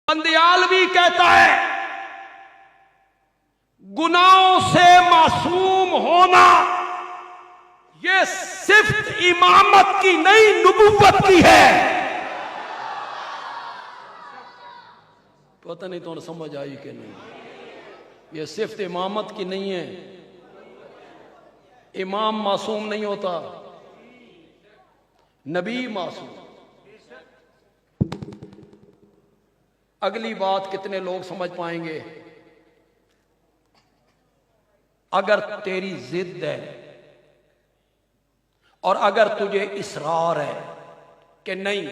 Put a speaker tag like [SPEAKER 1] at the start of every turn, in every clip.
[SPEAKER 1] बंदियालवी कहता है गुनाहों से मासूम होना यह सिर्फ इमामत की नहीं नबूवत की है। पता नहीं तो समझ आई कि नहीं, यह सिर्फ इमामत की नहीं है। इमाम मासूम नहीं होता, नबी मासूम। अगली बात कितने लोग समझ पाएंगे? अगर तेरी जिद है और अगर तुझे इसरार है कि नहीं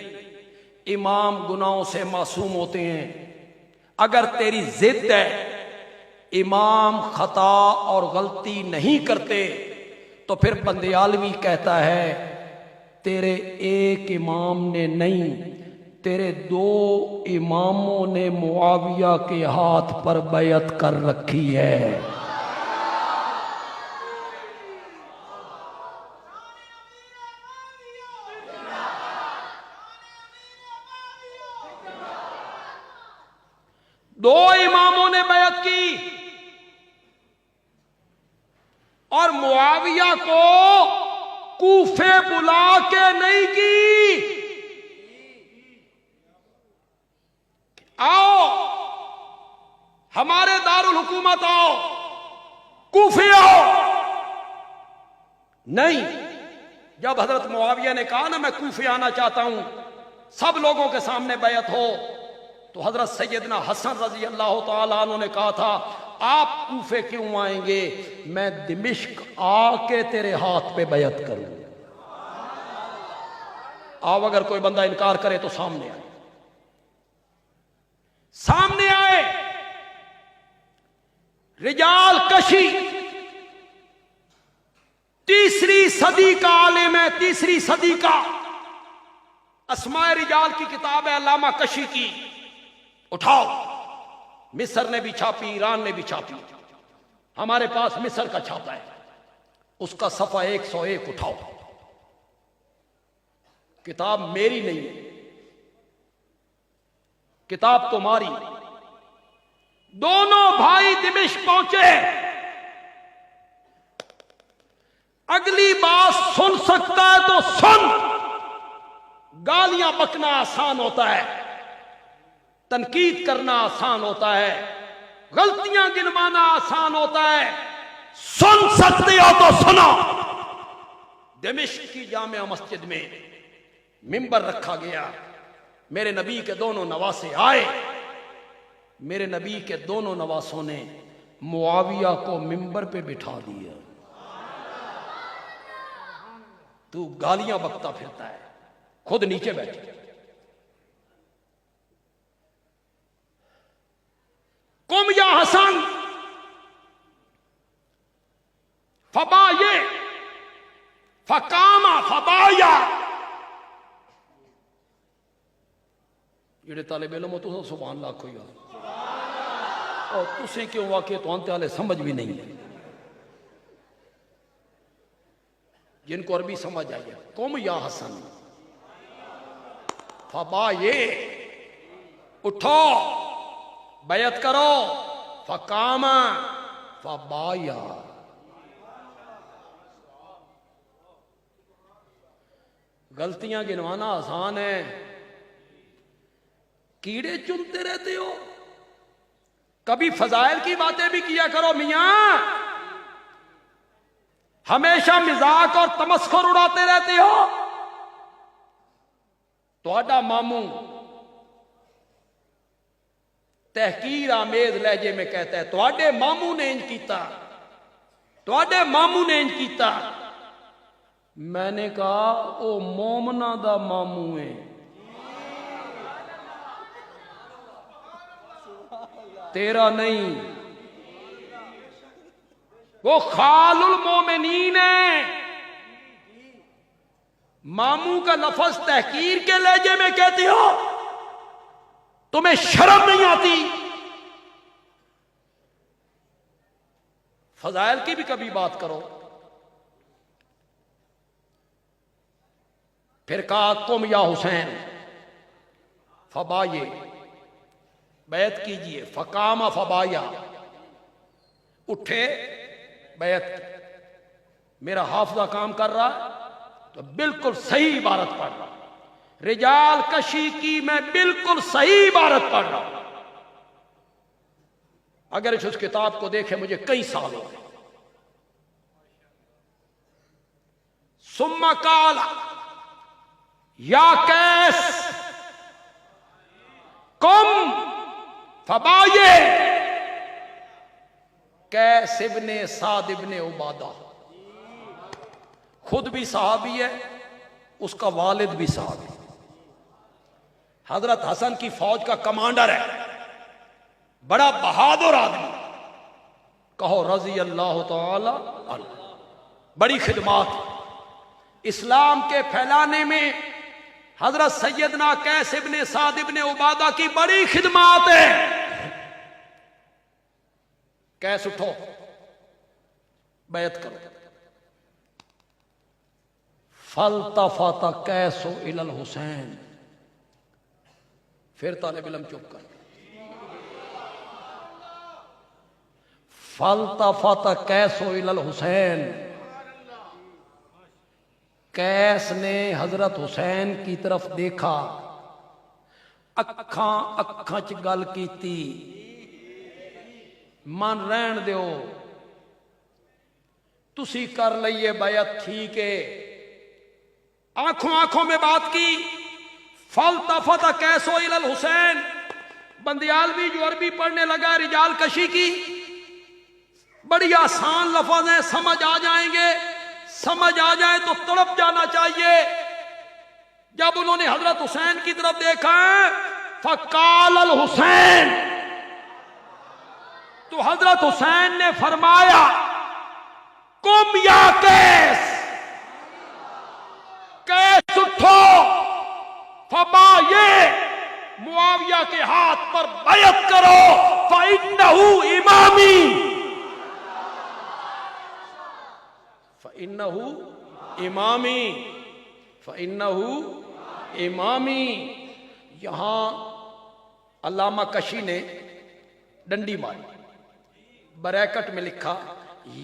[SPEAKER 1] इमाम गुनाहों से मासूम होते हैं, अगर तेरी जिद है इमाम खता और गलती नहीं करते, तो फिर बंदियालवी कहता है तेरे एक इमाम ने नहीं, तेरे दो इमामों ने मुआविया के हाथ पर बैअत कर रखी है। दो इमामों ने बैअत की और मुआविया को कूफे बुला के नहीं की। आओ हमारे दारुल हुकूमत आओ, कूफे आओ। नहीं, जब हजरत मुआविया ने कहा ना मैं कूफे आना चाहता हूं, सब लोगों के सामने बैअत हो, तो हजरत सैयदना हसन रजी अल्लाह तआला अन्हु ने कहा था आप कूफे क्यों आएंगे, मैं दिमिश्क आके तेरे हाथ पे बैअत करूं। आओ, अगर कोई बंदा इनकार करे तो सामने आए, सामने आए। रिजाल कशी तीसरी सदी का आलिम है, तीसरी सदी का। अस्माए रिजाल की किताब है अल्लामा कशी की, उठाओ। मिस्र ने भी छापी, ईरान ने भी छापी, हमारे पास मिस्र का छापा है, उसका सफा 101 उठाओ। किताब मेरी नहीं है, किताब तुम्हारी। दोनों भाई दिमिश्क पहुंचे। अगली बात सुन सकता है तो सुन। गालियां बकना आसान होता है, तनकीद करना आसान होता है, गलतियां गिनवाना आसान होता है। सुन सकते हो तो सुनो। दिमिश्क की जामिया मस्जिद में मिंबर रखा गया, मेरे नबी के दोनों नवासे आए। मेरे नबी के दोनों नवासों ने मुआविया को मिंबर पे बिठा दिया। तू गालियां बकता फिरता है, खुद नीचे बैठे। कुम या हसन फबाये फकामा फबाया। जेड़े तालिब इल्म हो तुम सुभान अल्लाह कोई और तुसें क्यों वाकई तो अंत वाले समझ भी नहीं है, जिनको अरबी समझ आई है। कुम या हसन फबाये, उठो बैयत करो, फकामा फबाया। गलतियां गिनवाना आसान है, कीड़े चुनते रहते हो। कभी फजाइल की बातें भी किया करो मियां, हमेशा मजाक और तमस्खुर उड़ाते रहते हो। तुहाडा मामू तहकीर आमेज लहजे में कहता है तुहाडे मामू ने इंज कीता, तुहाडे मामू ने इंज कीता। मैंने कहा ओ मोमना दा मामू है, तेरा नहीं। वो खालुल मोमिनीन है। मामू का लफ्ज तहकीर के लहजे में कहते हो, तुम्हें शर्म नहीं आती? फजाइल की भी कभी बात करो। फिर कहा कुम या हुसैन फबाये बैत कीजिए। फकामा फबाया, उठे बैत की। मेरा हाफजा काम कर रहा है तो बिल्कुल सही इबारत पढ़ रहा हूं। रिजाल कशी की मैं बिल्कुल सही इबारत पढ़ रहा हूं। अगर इस किताब को देखे मुझे कई साल हो गए। सुम्मा काल या कैस कम फबाये, कैस इब्ने साद इब्ने उबादा, खुद भी सहाबी है, उसका वालिद भी सहाबी। हजरत हसन की फौज का कमांडर है, बड़ा बहादुर आदमी। कहो रजी अल्लाह तआला अन्हु। बड़ी खिदमात इस्लाम के फैलाने में हजरत सैयदना कैस इब्ने साद इब्ने उबादा की बड़ी खिदमात है। कैस उठो, बैत करो। फल्तफता कैसो इलल हुसैन, फिर तालिब इल्म चुप कर। फल्तफता कैसो इलल हुसैन, कैस ने हजरत हुसैन की तरफ देखा, अखा अखा च गल कीती। मन रहन दो, तुसी कर लइए बैत, ठीक है। आंखों आंखों में बात की। फल्तफत कैसो इलल हुसैन, बंदियालवी जो अरबी पढ़ने लगा रिजाल कशी की, बड़ी आसान लफ्ज है, समझ आ जाएंगे। समझ आ जाए तो तड़प जाना चाहिए। जब उन्होंने हजरत हुसैन की तरफ देखा, फकाल अल हुसैन, तो हजरत हुसैन ने फरमाया, कुम या कैस, कैस उठो, फबाये, मुआविया के हाथ पर बैत करो, फइन्नहु इमामी, फइन्नहु इमामी, फइन्नहु इमामी। यहां अल्लामा कशी ने डंडी मारी, ब्रैकेट में लिखा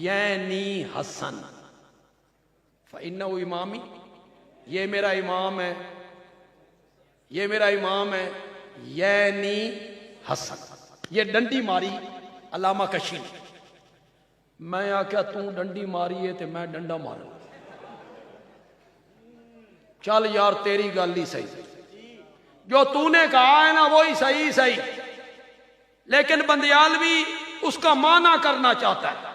[SPEAKER 1] यानी हसन, फइन्नहु इमामी, ये मेरा इमाम है, ये मेरा इमाम है, यानी हसन। ये डंडी मारी अल्लामा कशी ने। मैं आख्या तू डंडी मारी है तो मैं डंडा मारू। चल यार तेरी गल ही सही, जो तूने कहा है ना वही सही सही, लेकिन बंदियालवी उसका माना करना चाहता है।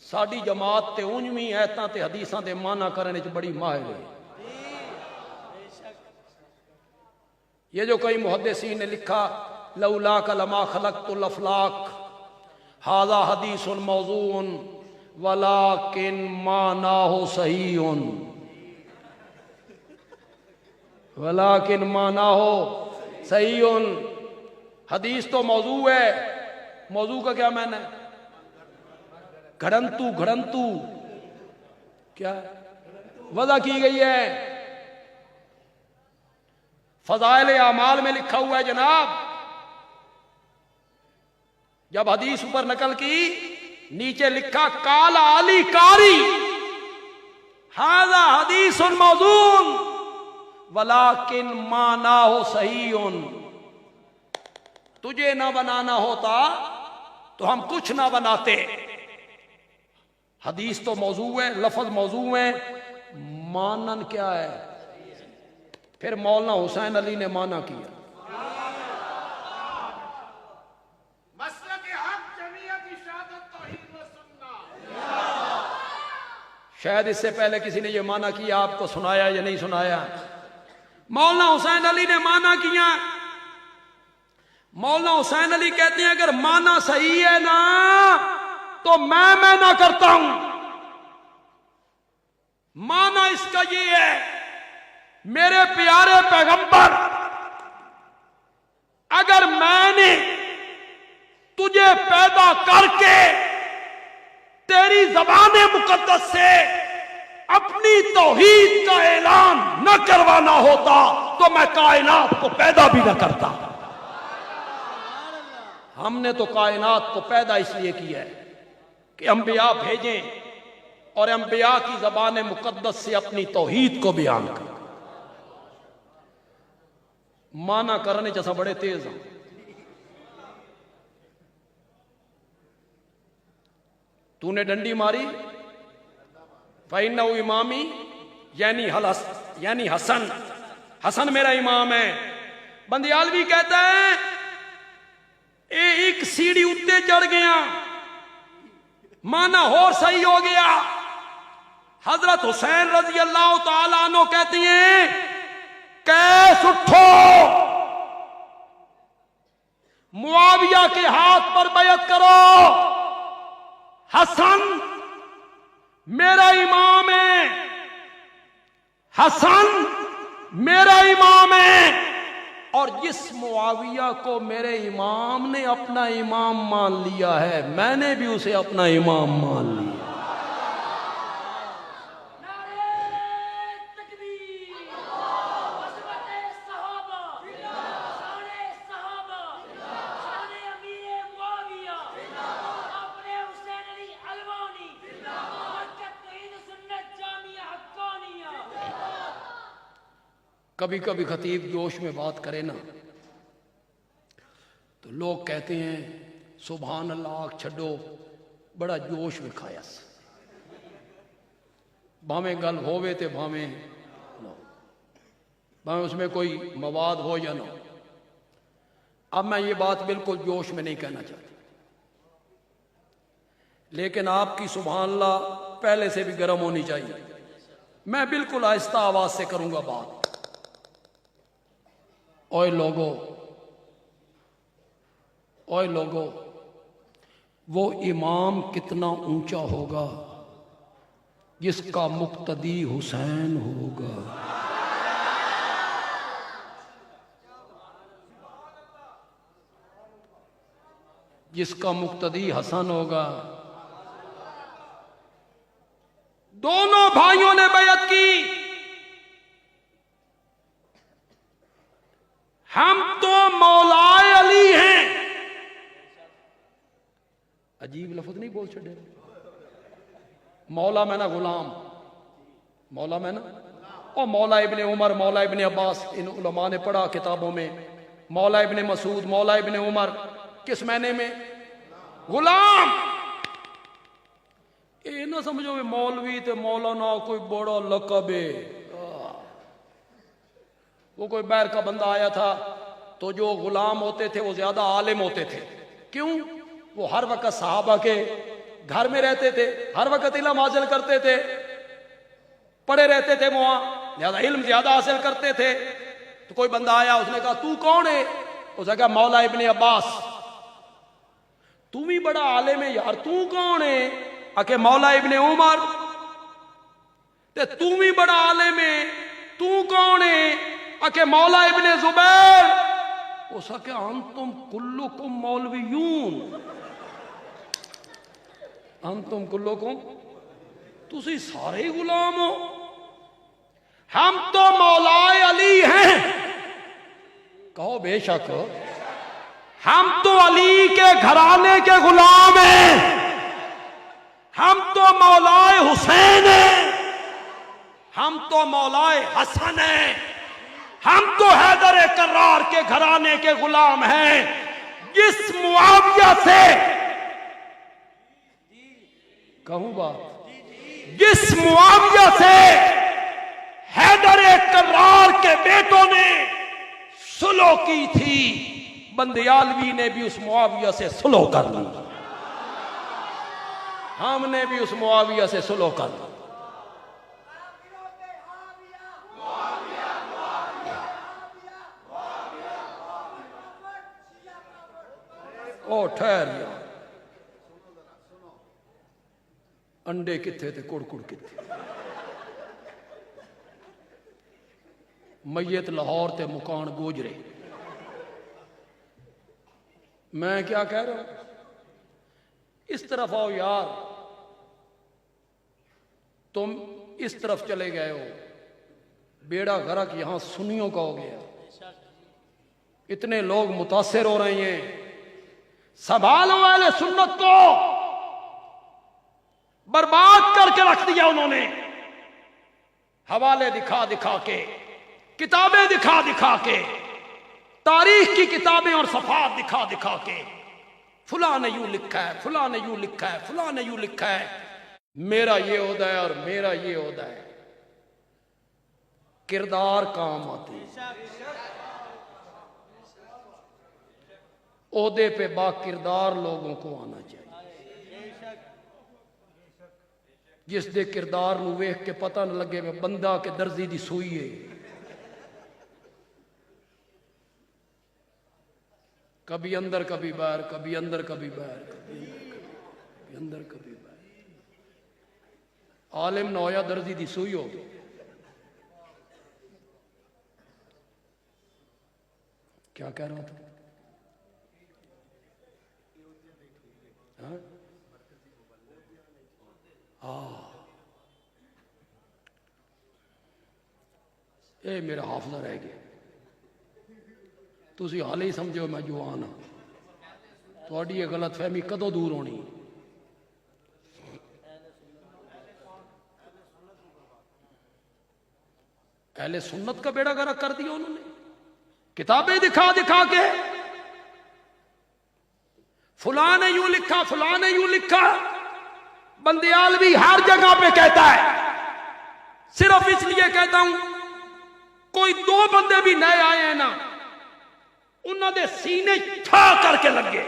[SPEAKER 1] साडी जमात ते उंज भी ऐतां ते हदीसां दे माना करने च बड़ी माहिर है। ये जो कई मुहद्दिसीन ने लिखा, लौला का लमा खलक़तुल अफ़लाक, हाज़ा हदीसुन मौज़ूअन वलाकिन मानाहु सहीउन, वलाकिन मानाहु सहीउन। हदीस तो मौजू है, मौजू का क्या माना है? घड़ंतू, घड़ंतू क्या वजह की गई है? फज़ाइल आमाल में लिखा हुआ है जनाब। जब हदीस ऊपर नकल की, नीचे लिखा काला अली कारी, हाज़ा हदीसुन मौज़ून वलाकिन मानाहु सहीउन। तुझे ना बनाना होता तो हम कुछ ना बनाते। हदीस तो मौजू है, लफ्ज मौजू है, मानन क्या है? फिर मौलाना हुसैन अली ने माना किया। शायद इससे पहले किसी ने यह माना किया, आपको सुनाया या नहीं सुनाया? मौलाना हुसैन अली ने माना किया। मौलाना हुसैन अली कहते हैं अगर माना सही है ना तो मैं ना करता हूं। माना इसका ये है, मेरे प्यारे पैगंबर, अगर मैंने तुझे पैदा करके तेरी ज़बान मुकद्दस से अपनी तौहीद का ऐलान न करवाना होता तो मैं कायनात को पैदा भी ना करता। हमने तो कायनात को पैदा इसलिए किया है कि अंबिया भेजें और अंबिया की ज़बान मुकद्दस से अपनी तौहीद को बयान कर। माना करने जैसा बड़े तेज हैं। तूने डंडी मारी फ़इन्नहु इमामी, यानी हसन, हसन मेरा इमाम है। बंदियालवी कहता है एक सीढ़ी उत्ते चढ़ गया, माना हो सही हो गया। हजरत हुसैन रजी अल्लाह तआला अन्हु कहती हैं कैस उठो, मुआविया के हाथ पर बैत करो। हसन मेरा इमाम है, हसन मेरा इमाम है। और जिस मुआविया को मेरे इमाम ने अपना इमाम मान लिया है, मैंने भी उसे अपना इमाम मान लिया। कभी कभी खतीब जोश में बात करे ना तो लोग कहते हैं सुभान अल्लाह छड्डो, बड़ा जोश विखाया। भावें गल होवे ते भावें उसमें कोई मवाद हो या ना। अब मैं ये बात बिल्कुल जोश में नहीं कहना चाहता, लेकिन आपकी सुभान अल्लाह पहले से भी गर्म होनी चाहिए। मैं बिल्कुल आहिस्ता आवाज से करूंगा बात। ओए लोगो, वो इमाम कितना ऊंचा होगा जिसका मुक्तदी हुसैन होगा। जिसका मुक्तदी हसन होगा। दोनों भाइयों ने बैत की। हम तो मौलाए अली हैं। अजीब लफ्ज नहीं बोल छड़े। मौला में ना गुलाम, मौला में ना, और मौला इब्ने उमर, मौला इब्ने अब्बास, इन उलमा ने पढ़ा किताबों में। मौला इब्ने मसूद, मौला इब्ने उमर, किस महीने में? गुलाम। ये ना समझो मौलवी ते मौलाना कोई बड़ा लकब है। वो कोई बैर का बंदा आया था तो जो गुलाम होते थे वो ज्यादा आलिम होते थे। क्यों? वो हर वक्त सहाबा के घर में रहते थे, हर वक्त इल्म हासिल करते थे, पढ़े रहते थे, वहां ज्यादा इल्म ज्यादा हासिल करते थे। तो कोई बंदा आया, उसने कहा तू कौन है? उसने कहा मौला इब्ने अब्बास। तू भी बड़ा आलिम है यार, तू कौन है? आके मौला इब्ने उमर। तू भी बड़ा आलिम है, तू कौन है? आके मौला इब्ने जुबैर। हो सके अंतुम कुल्लुकुम मौलवियून, अंतुम कुल्लुकुम, तुसी सारे गुलाम हो। हम तो मौलाए अली हैं। कहो बेशक, हम तो अली के घराने के गुलाम हैं। हम तो मौलाए हुसैन हैं, हम तो मौलाए हसन हैं, हम तो हैदर कर्रार के घराने के गुलाम हैं। जिस मुआविया से, कहूं बात, जिस मुआविया से हैदर कर्रार के बेटों ने सुलह की थी, बंदियालवी ने भी उस मुआविया से सुलह कर ली। हमने भी उस मुआविया से सुलह कर ली। ओ ठहर जा, अंडे किथे थे कुड़कुड़ किथे। मैयत लाहौर ते मुकान गोजरे। मैं क्या कह रहा हूं? इस तरफ आओ यार, तुम इस तरफ चले गए हो, बेड़ा गर्क यहां सुन्नियों का हो गया। इतने लोग मुतासिर हो रहे हैं। संभालो वाले सुन्नत को, बर्बाद करके रख दिया उन्होंने। हवाले दिखा दिखा के, किताबें दिखा दिखा के, तारीख की किताबें और सफात दिखा दिखा के, फुला ने यूं लिखा है, फुला ने यूं लिखा है, फुला ने यूं लिखा है, मेरा ये ओहदा है और मेरा ये ओहदा है। किरदार काम आते हैं। ओहदे पे बा किरदार लोगों को आना चाहिए। जिस दे किरदार नूं वेख के पता न लगे मैं बंदा के दर्जी दी सूई है। कभी अंदर कभी बाहर, कभी अंदर कभी बाहर, कभी अंदर कभी बाहर। आलिम ना होया दर्जी दी सूई हो। क्या कह रहा था? ये मेरा हाफजा रह गया। तुसी हाल ही समझो मैं जवान हाँ। थोड़ी ये गलत फहमी कदों दूर होनी? अहले सुन्नत का बेड़ा गर्क कर दिया उन्होंने। किताबें दिखा दिखा के, फुला ने यूं लिखा, फुला ने यूं लिखा। बंदियालवी हर जगह पे कहता है। सिर्फ इसलिए कहता हूं, कोई दो बंदे भी नए आए हैं ना, उन्होंने सीने ठा करके लगे,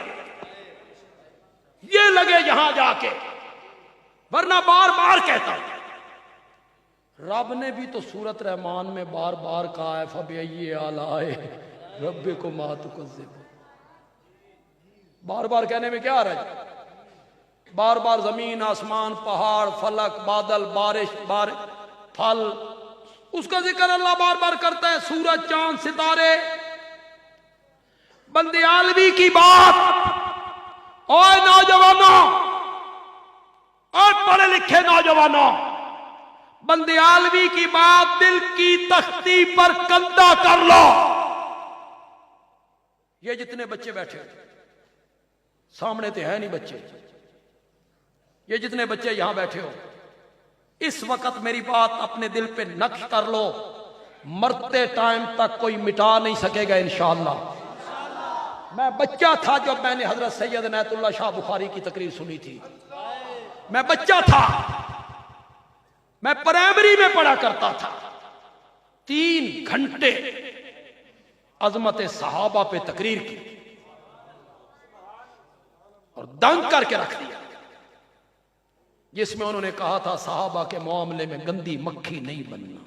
[SPEAKER 1] ये लगे यहां जाके, वरना बार बार कहता हूं। रब ने भी तो सूरत रहमान में बार बार कहा है, फबिय्यि आलाए रब्बिकुमा तुकज़्ज़िबान। बार बार कहने में क्या आ रहा है? बार बार जमीन, आसमान, पहाड़, फलक, बादल, बारिश, फल, उसका जिक्र अल्लाह बार बार करता है। सूरज, चांद, सितारे। बंदियालवी की बात, और नौजवानों, और पढ़े लिखे नौजवानों, बंदियालवी की बात दिल की तख्ती पर कंधा कर लो। ये जितने बच्चे बैठे सामने तो है नहीं बच्चे, ये जितने बच्चे यहां बैठे हो, इस वक्त मेरी बात अपने दिल पे नक्श कर लो। मरते टाइम तक कोई मिटा नहीं सकेगा इंशाअल्लाह। मैं बच्चा था जब मैंने हजरत सैयद इनायतुल्लाह शाह बुखारी की तकरीर सुनी थी। मैं बच्चा था, मैं प्राइमरी में पढ़ा करता था। 3 घंटे अजमत सहाबा पे तकरीर की और दंग करके रख दिया, जिसमें उन्होंने कहा था सहाबा के मामले में गंदी मक्खी नहीं बनना,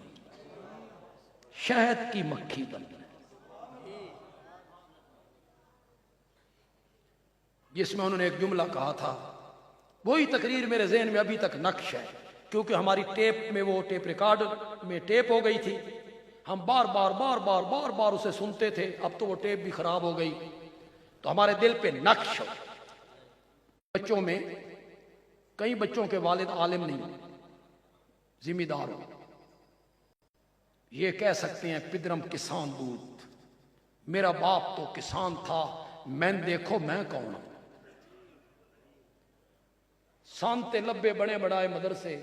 [SPEAKER 1] शहद की मक्खी बनना। जिसमें उन्होंने एक जुमला कहा था, वही तकरीर मेरे ज़हन में अभी तक नक्श है, क्योंकि हमारी टेप में, वो टेप रिकॉर्ड में टेप हो गई थी। हम बार बार उसे सुनते थे। अब तो वो टेप भी खराब हो गई, तो हमारे दिल पे नक्श हो। बच्चों में कई बच्चों के वालिद आलिम नहीं, जिम्मेदार हो। ये कह सकते हैं पिदरम किसान बूत, मेरा बाप तो किसान था, मैं देखो मैं कौन हूं। सांते लब्बे बड़े बढ़ाए मदरसे,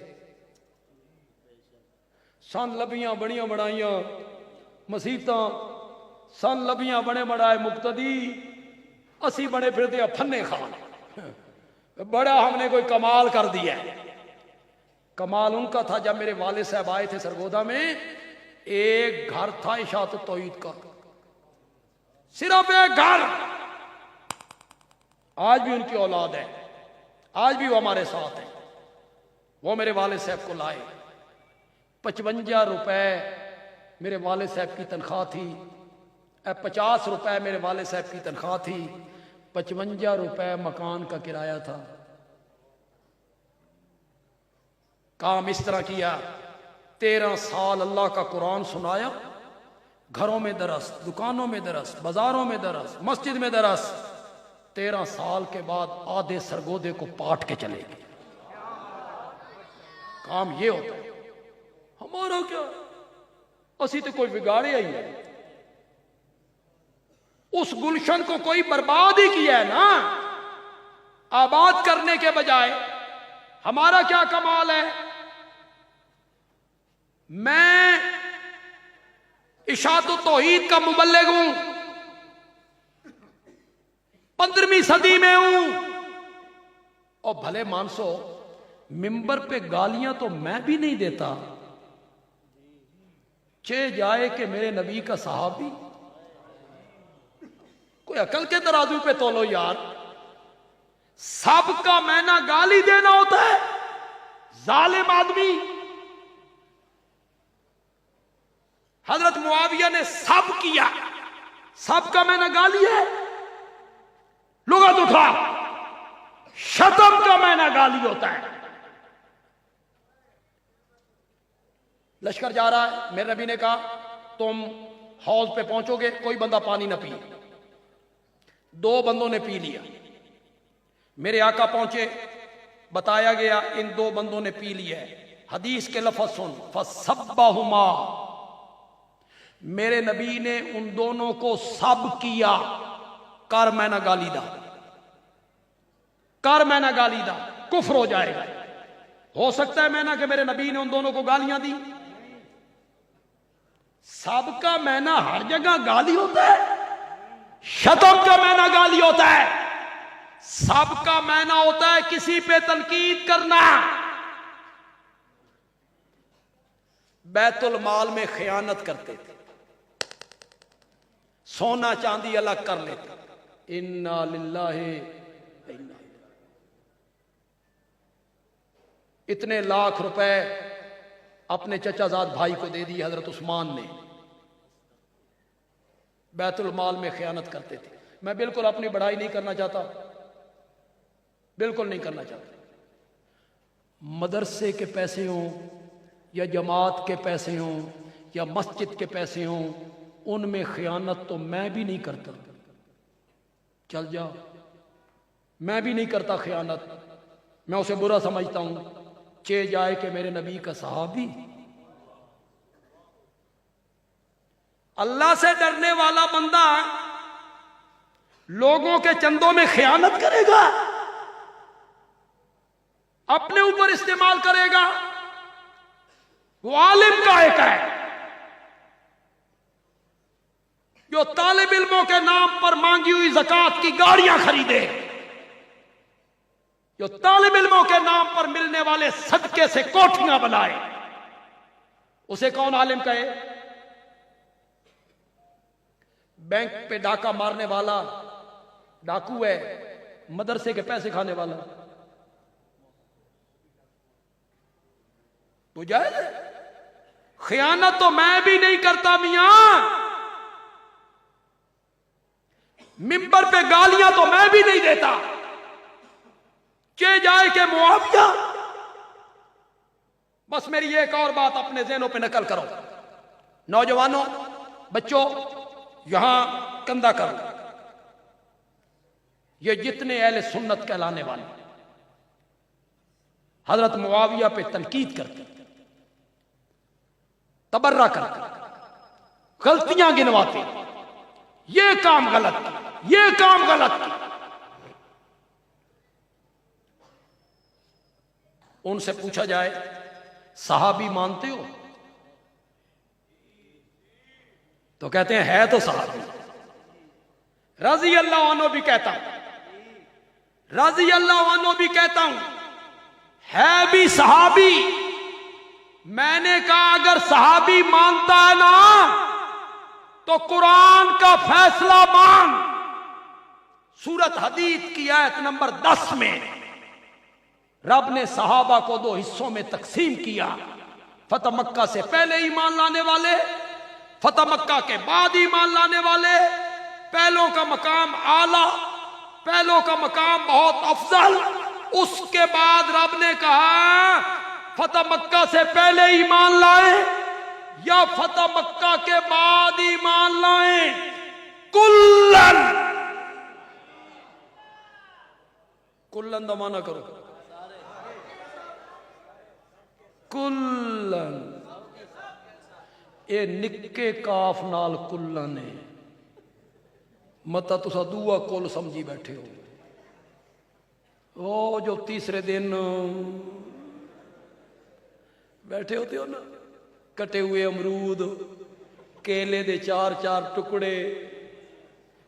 [SPEAKER 1] सन लबियां बड़ियां बढ़ाइयां मसीता, सन लबियां बड़े बढ़ाए मुक्तदी, असी बड़े फिरते फन्ने खान। बड़ा हमने कोई कमाल कर दिया है। कमाल उनका था जब मेरे वाले साहब आए थे सरगोदा में, एक घर था इशात तौहीद का, सिर्फ एक घर। आज भी उनकी औलाद है, आज भी वो हमारे साथ है। वो मेरे वाले साहब को लाए। 55 रुपए मेरे वाले साहब की तनख्वाह थी, 50 रुपए मेरे वाले साहब की तनख्वाह थी, 55 रुपए मकान का किराया था। काम इस तरह किया, 13 साल अल्लाह का कुरान सुनाया, घरों में दरस, दुकानों में दरस, बाजारों में दरस, मस्जिद में दरस। 13 साल के बाद आधे सरगोदे को पाट के चले गए। काम ये होता है। हमारा क्या, असी तो कोई बिगाड़े ही है, उस गुलशन को कोई बर्बाद ही किया है ना। आबाद करने के बजाय हमारा क्या कमाल है। मैं इशाअत तौहीद का मुबल्लिग हूं, 15वीं सदी में हूं, और भले मानसो मिंबर पे गालियां तो मैं भी नहीं देता, चे जाए कि मेरे नबी का सहाबी। कोई अकल के तराजू पे तोलो यार। सबका मैना गाली देना होता है, जालिम आदमी। हजरत मुआविया ने सब किया, सबका मैना गाली है। लुगत उठा, शतम का मैना गाली होता है। लश्कर जा रहा है, मेरे नबी ने कहा तुम हौज पे पहुंचोगे, कोई बंदा पानी ना पिए। 2 बंदों ने पी लिया। मेरे आका पहुंचे, बताया गया इन 2 बंदों ने पी लिया है। हदीस के लफ्ज सुन, फसब्बाहुमा, मेरे नबी ने उन दोनों को सब किया। कर मैना गाली दा, कर मैना गाली दा, कुफ्र हो जाएगा। हो सकता है मैना कि मेरे नबी ने उन दोनों को गालियां दी। सबका मैना हर जगह गाली होता है, शतम का मैना गाली होता है। सबका मैना होता है किसी पे तनकीद करना। बैतुल माल में खयानत करते थे, सोना चांदी अलग कर लेते। इन्ना लिल्लाहि व इन्ना, इतने लाख रुपए अपने चचाजाद भाई को दे दिए हजरत उस्मान ने। बैतुल माल में खयानत करते थे। मैं बिल्कुल अपनी बढ़ाई नहीं करना चाहता, बिल्कुल नहीं करना चाहता। मदरसे के पैसे हों या जमात के पैसे हों या मस्जिद के पैसे हों, उनमें खयानत तो मैं भी नहीं करता। चल जा, मैं भी नहीं करता खयानत। मैं उसे बुरा समझता हूं, चे जाए कि मेरे नबी का सहाबी। अल्लाह से डरने वाला बंदा लोगों के चंदों में खयानत करेगा, अपने ऊपर इस्तेमाल करेगा। वो आलिम का एक है जो तालिब इल्मों के नाम पर मांगी हुई ज़कात की गाड़ियां खरीदे, जो तालिब इल्मों के नाम पर मिलने वाले सदके से कोठियां बनाए, उसे कौन आलिम कहे? बैंक पे डाका मारने वाला डाकू है, मदरसे के पैसे खाने वाला तो जायज है। खयानत तो मैं भी नहीं करता मियां, मिंबर पे गालियां तो मैं भी नहीं देता। चे जाए के मुआविया। बस मेरी एक और बात अपने ज़हनों पे नकल करो, नौजवानों, बच्चों, यहां कंधा करो। ये जितने अहले सुन्नत कहलाने वाले हजरत मुआविया पे तनकीद करते, तबर्रा करते, गलतियां गिनवाते, ये काम गलत, ये काम गलत, उनसे पूछा जाए सहाबी मानते हो तो कहते हैं है तो सहाबी। रजी अल्लाह अन्हु भी कहता हूं, रजी अल्लाह अन्हु भी कहता हूं, है भी सहाबी। मैंने कहा अगर सहाबी मानता है ना तो कुरान का फैसला मान। सूरत हदीद की आयत नंबर 10 में रब ने सहाबा को 2 हिस्सों में तकसीम किया। फतह मक्का से पहले ईमान लाने वाले, फतह मक्का के बाद ईमान लाने वाले। पहलों का मकाम आला, पहलों का मकाम बहुत अफजल। उसके बाद रब ने कहा फतह मक्का से पहले ईमान लाए या फतह मक्का के बाद ईमान लाए, कुल्लन, कुल्लन दमाना करो, कुल्लन, ये निक्के काफ नाल कुल्ला ने मता तुसा दूआ कुल समझी बैठे हो। ओ जो तीसरे दिन बैठे होते हो ना, कटे हुए अमरूद, केले दे 4-4 टुकड़े,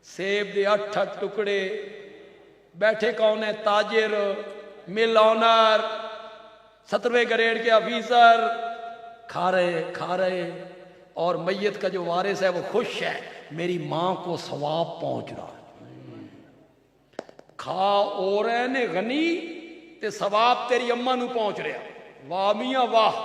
[SPEAKER 1] सेब दे 8-8 टुकड़े, बैठे कौन है? ताजिर, मिल ऑनर, 17वें ग्रेड के ऑफिसर, खा रहे और मैयत का जो वारिस है वो खुश है, मेरी मां को सवाब पहुंच रहा है। खा और ने गनी ते सवाब तेरी अम्मा नू पहुंच रहा। वाह मियां वाह,